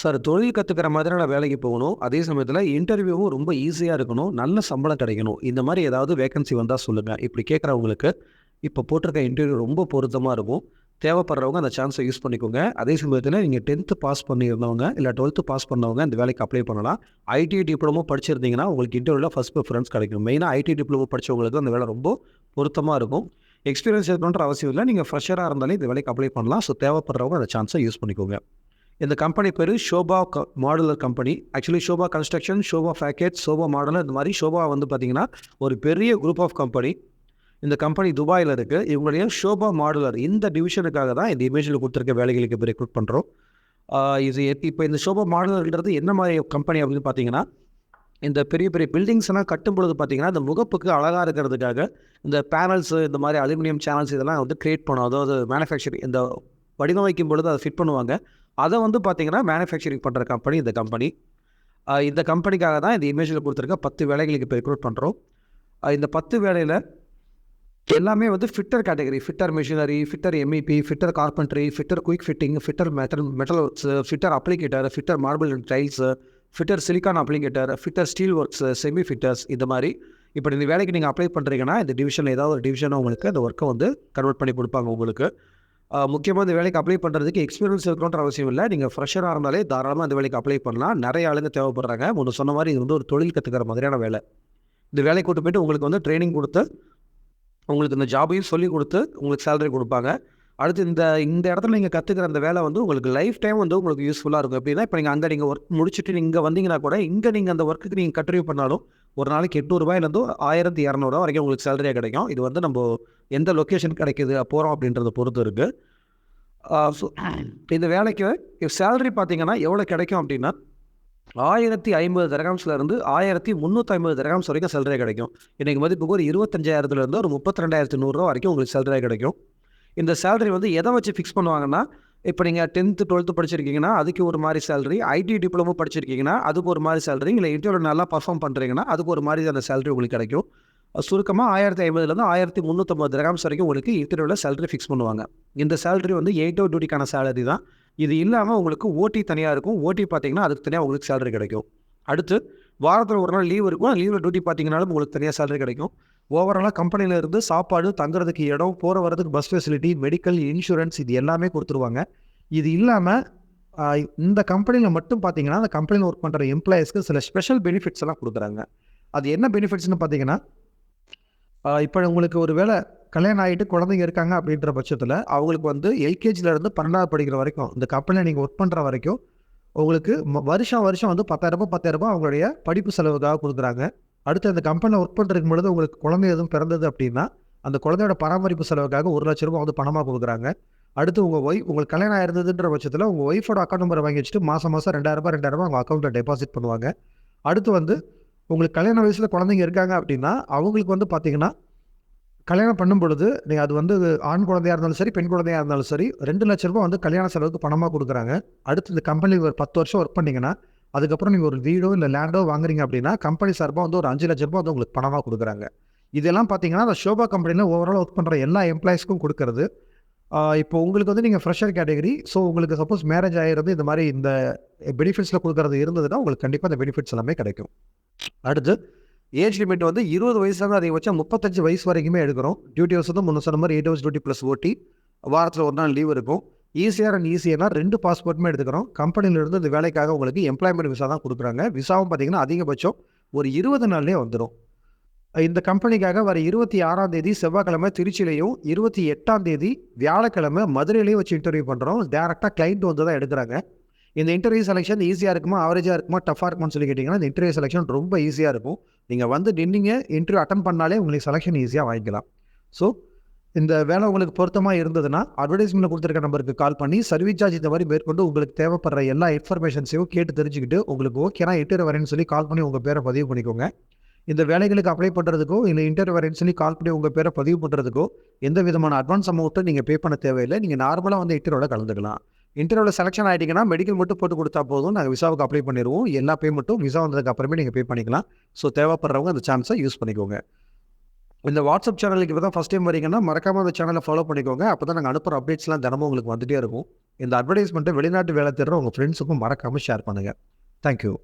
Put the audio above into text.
Sir தொழில் கத்துக்கிற மாதிரியான வேலைக்கு போகணும். அதே சமயத்தில இன்டர்வியூவும் ரொம்ப ஈஸியா இருக்கணும். நல்ல சம்பளம் கிடைக்கணும். இந்த மாரி ஏதாவது வேக்கன்சி வந்தா சொல்லுங்க. இப்படி கேட்கிறவங்களுக்கு, இப்ப போட்டிருக்க இன்டர்வியூ ரொம்ப பொருத்தமா இருக்கும். தேவைப்படுறவங்க அந்த சான்ஸ யூஸ் பண்ணிக்கோங்க. அதே சமயத்தில நீங்க 10த் பாஸ் பண்ணியிருந்தவங்க, இல்ல 12த் பாஸ் பண்ணவங்க இந்த வேலைக்கு அப்ளை பண்ணலாம். ஐடி டிப்ளமோ படிச்சிருந்தீங்கன்னா, உங்களுக்கு இன்டர்வியூல ஃபர்ஸ்ட் பிரிஃபரன்ஸ் கிடைக்கும். மெயினா ஐடி டிப்ளமோ படிச்சவங்களுக்கு அந்த வேலை ரொம்ப பொருத்தமா இருக்கும். எக்ஸ்பீரியன்ஸ் இருக்கணுன்ற அவசியம் இல்ல. நீங்க ஃப்ரெஷரா இருந்தாலே இந்த வேலைக்கு அப்ளை பண்ணலாம். ஸோ தேவைப்படுறவங்க அந்த சான்ஸ யூஸ் பண்ணிக்கோங்க. இந்த கம்பெனி பேரு Sobha modular company. Actually Sobha construction, Sobha package, Sobha modular இந்த மாரி ஷோபா வந்து பார்த்தீங்கன்னா, ஒரு பெரிய குரூப் ஆஃப் கம்பெனி. இந்த கம்பெனி துபாயில இருக்கு. இவங்களுடைய ஷோபா மாடுலர் இந்த டிவிஷனுக்காக தான் இந்த இமேஜ்ல குடுத்திருக்க வேலைகளுக்கு இப்ப ரெக்ரூட் பண்றோம். இது இப்ப இந்த ஷோபா மாடுலர்ன்றது என்ன மாரி கம்பெனி அப்படின்னு பார்த்தீங்கன்னா, இந்த பெரிய பெரிய பில்டிங்ஸ் எல்லாம் கட்டும்பொழுது பார்த்தீங்கன்னா, அந்த முகப்புக்கு அழகா இருக்கிறதுக்காக இந்த பேனல்ஸ் இந்த மாரி அலுமினியம் சேனல்ஸ் இதெல்லாம் வந்து கிரியேட் பண்ணும். அதாவது மேனுஃபேக்சரிங் இந்த வடிவமைக்கும் பொழுது அத ஃபிட் பண்ணுவாங்க. அத வந்து பார்த்தீங்கன்னா, மேனுஃபேக்சரிங் பண்ற கம்பெனி இந்த கம்பெனி. இந்த கம்பெனிக்காக தான் இந்த இமேஜ்ல குடுத்திருக்க 10 வேலைகளுக்கு இப்ப ரெக்ரூட் பண்றோம். இந்த 10 வேலையில எல்லாமே வந்து fitter category. Fitter machinery, fitter MEP, fitter carpentry, fitter quick fitting, fitter metal works, fitter applicator, fitter marble and tiles, fitter silicon applicator, fitter steel works, semi fitters இந்த மாரி. இப்ப இந்த வேலைக்கு நீங்க அப்ளை பண்றீங்கன்னா, இந்த டிவிஷன்ல ஏதாவது ஒரு டிவிஷன் உங்களுக்கு அந்த ஒர்க்க வந்து கன்வெர்ட் பண்ணி குடுப்பாங்க உங்களுக்கு. முக்கியமா இந்த வேலைக்கு அப்ளை பண்றதுக்கு எக்ஸ்பீரியன்ஸ் இருக்கணுன்ற அவசியம் இல்ல. நீங்க ஃப்ரெஷரா இருந்தாலே தாராளமா இந்த வேலைக்கு அப்ளை பண்ணலாம். நெறைய ஆளுங்க தேவைப்படுறாங்க. முன்ன சொன்ன மாரி இது வந்து ஒரு தொழில் கத்துக்கிற மாதிரியான வேலை. இந்த வேலைக்கு கூட்டு போயிட்டு உங்களுக்கு வந்து ட்ரெய்னிங் குடுத்து, உங்களுக்கு இந்த ஜாபையும் சொல்லிக் குடுத்து, உங்களுக்கு சேலரி குடுப்பாங்க. அடுத்து இந்த இந்த இடத்துல நீங்க கத்துக்கிற அந்த வேலை வந்து உங்களுக்கு லைஃப் டைம் வந்து உங்களுக்கு யூஸ்ஃபுல்லா இருக்கும். எப்படின்னா, இப்ப நீங்க அங்க ஒர்க் முடிச்சுட்டு இங்க வந்தீங்கன்னா கூட, இங்க நீங்க அந்த ஒர்க்குக்கு நீங்க கன்டின்யூ பண்ணாலும், ஒரு நாளைக்கு ரூ. 800 1200 வரைக்கும் உங்களுக்கு சேலரியா கிடைக்கும். இது வந்து நம்ப எந்த லொகேஷன் கிடைக்குது போறோம் அப்படின்றத பொறுத்து இருக்கு. ஸோ இந்த வேலைக்கு சேலரி பார்த்தீங்கன்னா, எவ்வளோ கிடைக்கும் அப்படின்னா, 1050 திரஹாம்ஸ்லேருந்து 1350 திரஹாம்ஸ் வரைக்கும் சேலரியா கிடைக்கும். இன்னைக்கு மதிப்புக்கு ஒரு 25,000லேருந்து ஒரு 32,100 வரைக்கும் உங்களுக்கு சேலரியா கிடைக்கும். இந்த சேலரி வந்து எதை வச்சு ஃபிக்ஸ் பண்ணுவாங்கன்னா, இப்ப நீங்க 10த், 12த் படிச்சிருக்கீங்கன்னா, அதுக்கு ஒரு மாரி சேலரி. ஐடி டிப்ளமோ படிச்சிருக்கீங்கன்னா, அதுக்கு ஒரு மாரி சேலரி. இல்ல இன்டர்வியூல நல்லா பெர்ஃபார்ம் பண்றீங்கன்னா, அதுக்கு ஒரு மாரி அந்த சேலரி உங்களுக்கு கிடைக்கும். சுருக்கமா 1050லேருந்து 1350 திரஹாம்ஸ் வரைக்கும் உங்களுக்கு இன்டர்வியூல சேலரி ஃபிக்ஸ் பண்ணுவாங்க. இந்த சேலரி வந்து 8 ஹவர் டியூட்டிக்கான சேலரி தான். இது இல்லாம உங்களுக்கு ஓடி தனியா இருக்கும். ஓடி பார்த்தீங்கன்னா, அதுக்கு தனியா உங்களுக்கு சேலரி கிடைக்கும். அடுத்து வாரத்துல ஒரு நாள் லீவ் இருக்கும். லீவ்ல டியூட்டி பார்த்தீங்கனாலும் உங்களுக்கு தனியா சேலரி கிடைக்கும். ஓவராலா கம்பெனில இருந்து சாப்பாடு, தங்குறதுக்கு இடம், போற வரதுக்கு பஸ் ஃபெசிலிட்டி, மெடிக்கல், இன்சூரன்ஸ் இது எல்லாமே குடுத்துருவாங்க. இது இல்லாம இந்த கம்பெனில மட்டும் பார்த்தீங்கன்னா, அந்த கம்பெனில ஒர்க் பண்ற எம்ப்ளாயீஸ்க்கு சில ஸ்பெஷல் பெனிஃபிட்ஸ் எல்லாம் குடுக்குறாங்க. அது என்ன பெனிஃபிட்ஸ்ன்னு பார்த்தீங்கன்னா, இப்ப உங்களுக்கு ஒரு வேள கல்யாணம் ஆயிட்டு குழந்தைங்க இருக்காங்க அப்படின்ற பட்சத்தில, அவங்களுக்கு வந்து எல்கேஜில இருந்து 12வது படிக்கிற வரைக்கும், இந்த கம்பெனில நீங்க ஒர்க் பண்ற வரைக்கும், உங்களுக்கு வருஷம் வருஷம் வந்து ரூ. 10,000 அவங்களுடைய படிப்பு செலவுக்காக குடுக்குறாங்க. அடுத்து அந்த கம்பெனில ஒர்க் பண்ணிருக்கும் பொழுது உங்களுக்கு குழந்தை எதுவும் பிறந்தது அப்படின்னா, அந்த குழந்தையோட பராமரிப்பு செலவுக்காக ரூ. 1,00,000 வந்து பணமா குடுக்குறாங்க. அடுத்து உங்களுக்கு கல்யாணம் ஆயிருந்ததுன்ற பட்சத்தில, உங்க ஒய்ஃபோட அக்கவுண்ட் நம்பர வாங்கி வச்சுட்டு மாசம் மாசம் ரூ. 2,000 உங்க அக்கவுண்ட்ல டெபாசிட் பண்ணுவாங்க. அடுத்து வந்து உங்களுக்கு கல்யாண வயசுல குழந்தைங்க இருக்காங்க அப்படின்னா, அவங்களுக்கு வந்து பார்த்தீங்கன்னா, கல்யாணம் பண்ணும் பொழுது நீங்க அது வந்து ஆண் குழந்தையா இருந்தாலும் சரி, பெண் குழந்தையா இருந்தாலும் சரி, ரூ. 2,00,000 வந்து கல்யாண செலவுக்கு பணமா குடுக்குறாங்க. அடுத்து இந்த கம்பெனில ஒரு 10 வருஷம் ஒர்க் பண்ணீங்கன்னா, அதுக்கப்புறம் நீங்க ஒரு வீடோ, இல்ல லேண்டோ வாங்குறீங்க அப்படின்னா, கம்பெனி சார்பா வந்து ஒரு ரூ. 5,00,000 வந்து உங்களுக்கு பணமா குடுக்குறாங்க. இதெல்லாம் பார்த்தீங்கன்னா, அந்த ஷோபா கம்பெனில ஓவராலா ஒர்க் பண்ற எல்லா எம்ப்ளாயீஸ்க்கும் குடுக்குறது. இப்போ உங்களுக்கு வந்து நீங்க ஃப்ரெஷர் கேட்டகரி. ஸோ உங்களுக்கு சப்போஸ் மேரேஜ் ஆயிருந்து இந்த மாரி இந்த பெனிஃபிட்ஸ்ல குடுக்குறது இருந்ததுன்னா, உங்களுக்கு கண்டிப்பா இந்த பெனிஃபிட்ஸ் எல்லாமே கிடைக்கும். அடுத்து ஏஜ் லிமிட் வந்து 20 வயசுலேருந்து அதிகபட்சம் 35 வயசு வரைக்குமே எடுக்கிறோம். டியூட்டி ஹவர்ஸ் வந்து முன்ன சொன்ன மாரி 8 ஹவர்ஸ் டியூட்டி ப்ளஸ் ஓடி. வாரத்துல ஒரு நாள் லீவ் இருக்கும். ஈசிஆர் அண்ட் இசிஏனா 2 பாஸ்போர்ட்டுமே எடுத்துக்கிறோம். கம்பெனில இருந்து இந்த வேலைக்காக உங்களுக்கு எம்ப்ளாய்மென்ட் விசா தான் குடுக்குறாங்க. விசாவும் பார்த்தீங்கன்னா, அதிகபட்சம் ஒரு 20 நாள்லயே வந்துரும். இந்த கம்பெனிக்காக வர 26ஆம் தேதி செவ்வாய்க்கிழமை திருச்சியிலயும், 28ஆம் தேதி வியாழக்கிழமை மதுரையிலயும் வச்சு இன்டர்வியூ பண்றோம். டைரக்ட்டா கிளையண்ட் வந்து தான் எடுக்குறாங்க. இந்த இன்டர்வியூ செலக்ஷன் ஈஸியா இருக்குமா, ஆவரேஜா இருக்குமா, டஃப்பா இருக்குமான்னு சொல்லி கேட்டீங்கன்னா, இந்த இன்டர்வியூ செலக்ஷன் ரொம்ப ஈஸியா இருக்கும். நீங்க வந்து நின்னீங்க, இன்டர்வியூ அட்டெண்ட் பண்ணாலே உங்களுக்கு செலக்ஷன் ஈஸியா வாங்கிக்கலாம். ஸோ இந்த வேலை உங்களுக்கு பொருத்தமா இருந்ததுன்னா, அட்வர்டைஸ்மென்ட்ல குடுத்திருக்க நம்பருக்கு கால் பண்ணி, சர்வீஸ் சார்ஜ் இந்த மாரி மேற்கொண்டு உங்களுக்கு தேவைப்படுற எல்லா இன்ஃபர்மேஷன்ஸையும் கேட்டு தெரிஞ்சுக்கிட்டு, உங்களுக்கு ஓகேனா இன்டர்வியூ வரேன்னு சொல்லி கால் பண்ணி உங்க பேர பதிவு பண்ணிக்கோங்க. இந்த வேலைகளுக்கு அப்ளை பண்றதுக்கோ, இல்ல இன்டர்வியூ வரேன்னு சொல்லி கால் பண்ணி உங்க பேர பதிவு பண்றதுக்கோ, எந்த விதமான அட்வான்ஸ் அமௌண்ட்டும் நீங்க பே பண்ண தேவையில்ல. நீங்க நார்மலா வந்து இன்டர்வியூல கலந்துக்கலாம். இன்டர்வியூல செலக்ஷன் ஆயிட்டீங்கன்னா, மெடிக்கல் மட்டும் போட்டு குடுத்தா போதும். நாங்க விசாவுக்கு அப்ளை பண்ணிருவோம். எல்லா பேமெண்ட்டும் விசா வந்ததுக்கு அப்புறமே நீங்க பே பண்ணிக்கலாம். ஸோ தேவைப்படுறவங்க அந்த சான்ஸ யூஸ் பண்ணிக்கோங்க. இந்த வாட்ஸ்அப் சேனலுக்கு இப்போ தான் ஃபஸ்ட் டைம் வரீங்கன்னா, மறக்காம அந்த சேனலை ஃபாலோ பண்ணிக்கோங்க. அப்போ தான் நாங்க அனுப்புற அப்டேட்ஸ்லாம் தினமும் உங்களுக்கு வந்துட்டே இருக்கும். இந்த அட்வர்டைஸ்மெண்ட்டை வெளிநாட்டு வேலை தேடுற உங்க ஃப்ரெண்ட்ஸுக்கும் மறக்காம ஷேர் பண்ணுங்க. Thank you.